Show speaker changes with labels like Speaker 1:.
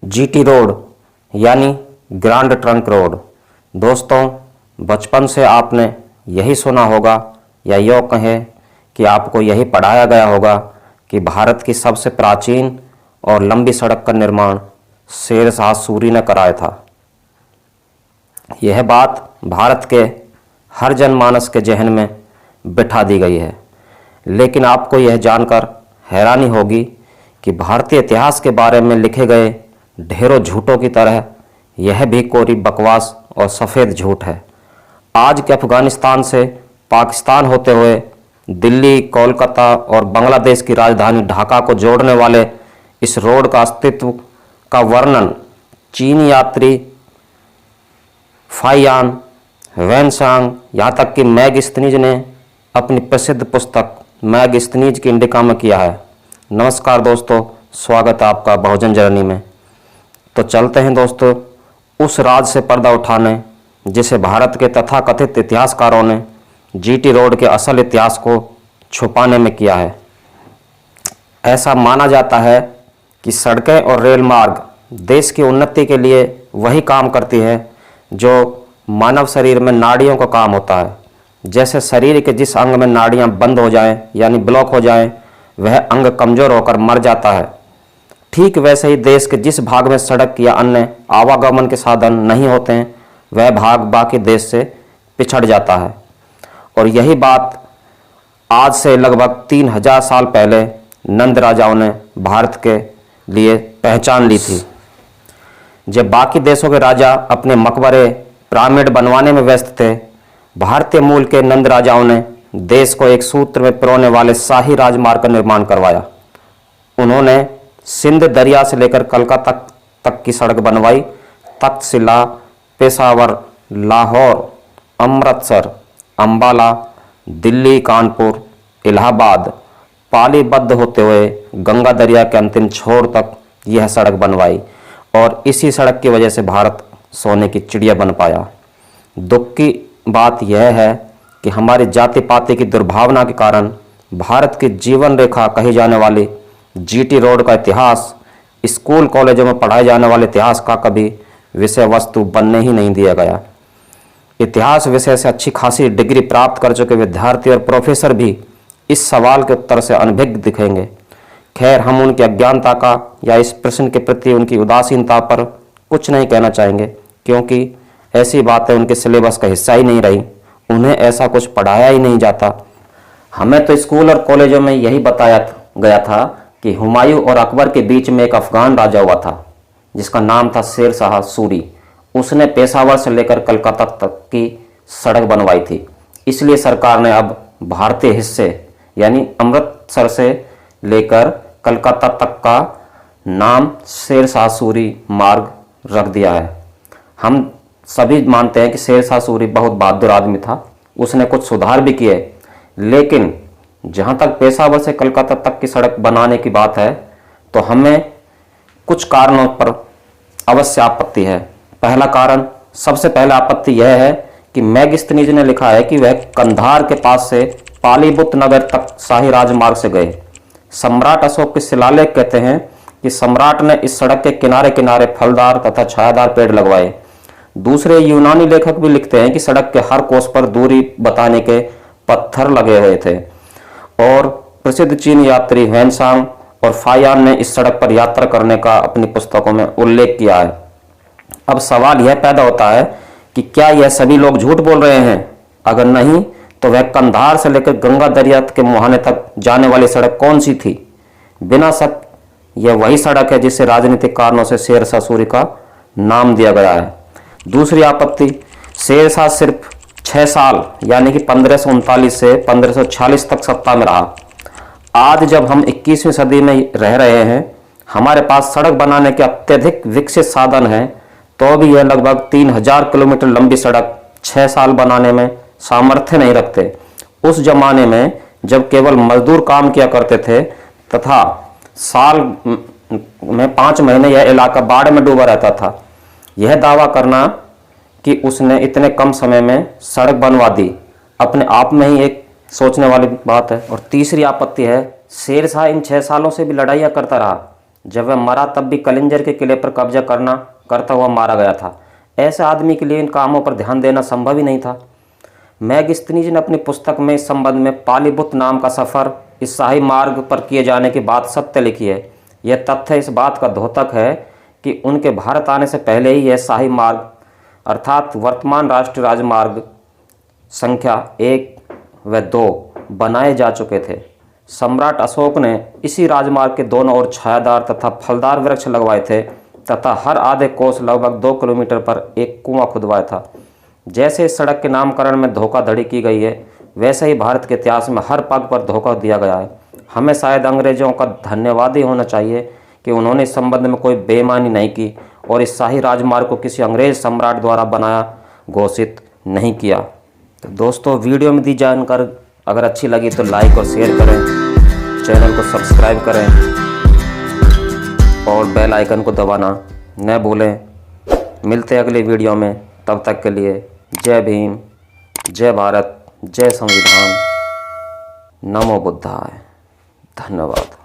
Speaker 1: GT road यानी grand trunk road. दोस्तों, बचपन से आपने यही सुना होगा या यूँ कहें कि आपको यही पढ़ाया गया होगा कि भारत की सबसे प्राचीन और लंबी सड़क का निर्माण शेर शाह सूरी ने कराया था। यह बात भारत के हर जनमानस के जहन में बिठा दी गई है। लेकिन आपको यह जानकर हैरानी होगी कि भारतीय इतिहास के बारे में लिखे गए ढेरों झूठों की तरह यह भी कोरी बकवास और सफ़ेद झूठ है। आज के अफगानिस्तान से पाकिस्तान होते हुए दिल्ली, कोलकाता और बांग्लादेश की राजधानी ढाका को जोड़ने वाले इस रोड का अस्तित्व का वर्णन चीनी यात्री फाइयान वैनसांग, यहाँ तक कि मैगस्थनीज ने अपनी प्रसिद्ध पुस्तक मैगस्थनीज की इंडिका में किया है। नमस्कार दोस्तों, स्वागत है आपका बहुजन जर्नी में। तो चलते हैं दोस्तों उस राज से पर्दा उठाने जिसे भारत के तथाकथित इतिहासकारों ने जीटी रोड के असल इतिहास को छुपाने में किया है। ऐसा माना जाता है कि सड़कें और रेल मार्ग देश की उन्नति के लिए वही काम करती है जो मानव शरीर में नाड़ियों का काम होता है। जैसे शरीर के जिस अंग में नाड़ियां बंद हो जाएं यानी ब्लॉक हो जाएं, वह अंग कमज़ोर होकर मर जाता है। ठीक वैसे ही देश के जिस भाग में सड़क या अन्य आवागमन के साधन नहीं होते हैं, वह भाग बाकी देश से पिछड़ जाता है। और यही बात आज से लगभग 3000 साल पहले नंद राजाओं ने भारत के लिए पहचान ली थी। जब बाकी देशों के राजा अपने मकबरे पिरामिड बनवाने में व्यस्त थे, भारतीय मूल के नंद राजाओं ने देश को एक सूत्र में पिरोने वाले शाही राजमार्ग का निर्माण करवाया। उन्होंने सिंध दरिया से लेकर कलकत्ता तक की सड़क बनवाई। तक्षशिला, पेशावर, लाहौर, अमृतसर, अंबाला, दिल्ली, कानपुर, इलाहाबाद, पालीबद्ध होते हुए गंगा दरिया के अंतिम छोर तक यह सड़क बनवाई और इसी सड़क की वजह से भारत सोने की चिड़िया बन पाया। दुख की बात यह है कि हमारी जाति पाति की दुर्भावना के कारण भारत की जीवन रेखा कही जाने वाली जीटी रोड का इतिहास स्कूल कॉलेजों में पढ़ाए जाने वाले इतिहास का कभी विषय वस्तु बनने ही नहीं दिया गया। इतिहास विषय से अच्छी खासी डिग्री प्राप्त कर चुके विद्यार्थी और प्रोफेसर भी इस सवाल के उत्तर से अनभिज्ञ दिखेंगे। खैर, हम उनकी अज्ञानता का या इस प्रश्न के प्रति उनकी उदासीनता पर कुछ नहीं कहना चाहेंगे, क्योंकि ऐसी बातें उनके सिलेबस का हिस्सा ही नहीं रही। उन्हें ऐसा कुछ पढ़ाया ही नहीं जाता। हमें तो स्कूल और कॉलेजों में यही बताया गया था कि हुमायूं और अकबर के बीच में एक अफगान राजा हुआ था जिसका नाम था शेर शाह सूरी। उसने पेशावर से लेकर कलकत्ता तक की सड़क बनवाई थी। इसलिए सरकार ने अब भारतीय हिस्से यानी अमृतसर से लेकर कलकत्ता तक का नाम शेर शाह सूरी मार्ग रख दिया है। हम सभी मानते हैं कि शेर शाह सूरी बहुत बहादुर आदमी था। उसने कुछ सुधार भी किए, लेकिन जहाँ तक पेशावर से कलकत्ता तक की सड़क बनाने की बात है तो हमें कुछ कारणों पर अवश्य आपत्ति है। पहला कारण, सबसे पहला आपत्ति यह है कि मैगस्थनीज ने लिखा है कि वह कंधार के पास से पालीबुत नगर तक शाही राजमार्ग से गए। सम्राट अशोक के शिलालेख कहते हैं कि सम्राट ने इस सड़क के किनारे किनारे फलदार तथा छायादार पेड़ लगवाए। दूसरे यूनानी लेखक भी लिखते हैं कि सड़क के हर कोस पर दूरी बताने के पत्थर लगे हुए थे। और प्रसिद्ध चीनी यात्री वैनसांग और फाइयान ने इस सड़क पर यात्रा करने का अपनी पुस्तकों में उल्लेख किया है। अब सवाल यह पैदा होता है कि क्या यह सभी लोग झूठ बोल रहे हैं? अगर नहीं, तो वह कंधार से लेकर गंगा दरिया के मुहाने तक जाने वाली सड़क कौन सी थी? बिना शक यह वही सड़क है जिसे राजनीतिक कारणों से शेर शाह सूरी का नाम दिया गया है। दूसरी आपत्ति, शेर शाह सिर्फ 6 साल यानी कि 1539 से 1546 तक सत्ता में रहा। आज जब हम 21वीं सदी में रह रहे हैं, हमारे पास सड़क बनाने के अत्यधिक विकसित साधन हैं, तो भी यह लगभग 3000 किलोमीटर लंबी सड़क 6 साल बनाने में सामर्थ्य नहीं रखते। उस जमाने में जब केवल मजदूर काम किया करते थे तथा साल में 5 महीने यह इलाका बाढ़ में डूबा रहता था, यह दावा करना कि उसने इतने कम समय में सड़क बनवा दी अपने आप में ही एक सोचने वाली बात है। और तीसरी आपत्ति है, शेर शाह इन 6 सालों से भी लड़ाइयाँ करता रहा। जब वह मरा तब भी कलिंजर के किले पर कब्जा करता हुआ मारा गया था। ऐसे आदमी के लिए इन कामों पर ध्यान देना संभव ही नहीं था। मैगस्थनीज ने अपनी पुस्तक में इस संबंध में पालीबुत नाम का सफ़र इस शाही मार्ग पर किए जाने की बात सत्य लिखी है। यह तथ्य इस बात का द्योतक है कि उनके भारत आने से पहले ही यह शाही मार्ग अर्थात वर्तमान राष्ट्रीय राजमार्ग संख्या 1 व 2 बनाए जा चुके थे। सम्राट अशोक ने इसी राजमार्ग के दोनों ओर छायादार तथा फलदार वृक्ष लगवाए थे तथा हर आधे कोस लगभग 2 किलोमीटर पर एक कुआं खुदवाया था। जैसे इस सड़क के नामकरण में धोखाधड़ी की गई है, वैसे ही भारत के इतिहास में हर पग पर धोखा दिया गया है। हमें शायद अंग्रेजों का धन्यवादी होना चाहिए कि उन्होंने इस संबंध में कोई बेईमानी नहीं की और इस शाही राजमार्ग को किसी अंग्रेज सम्राट द्वारा बनाया घोषित नहीं किया। तो दोस्तों, वीडियो में दी जानकारी अगर अच्छी लगी तो लाइक और शेयर करें, चैनल को सब्सक्राइब करें और बेल आइकन को दबाना न भूलें। मिलते हैं अगली वीडियो में, तब तक के लिए जय भीम, जय भारत, जय संविधान, नमो बुद्धाय। धन्यवाद।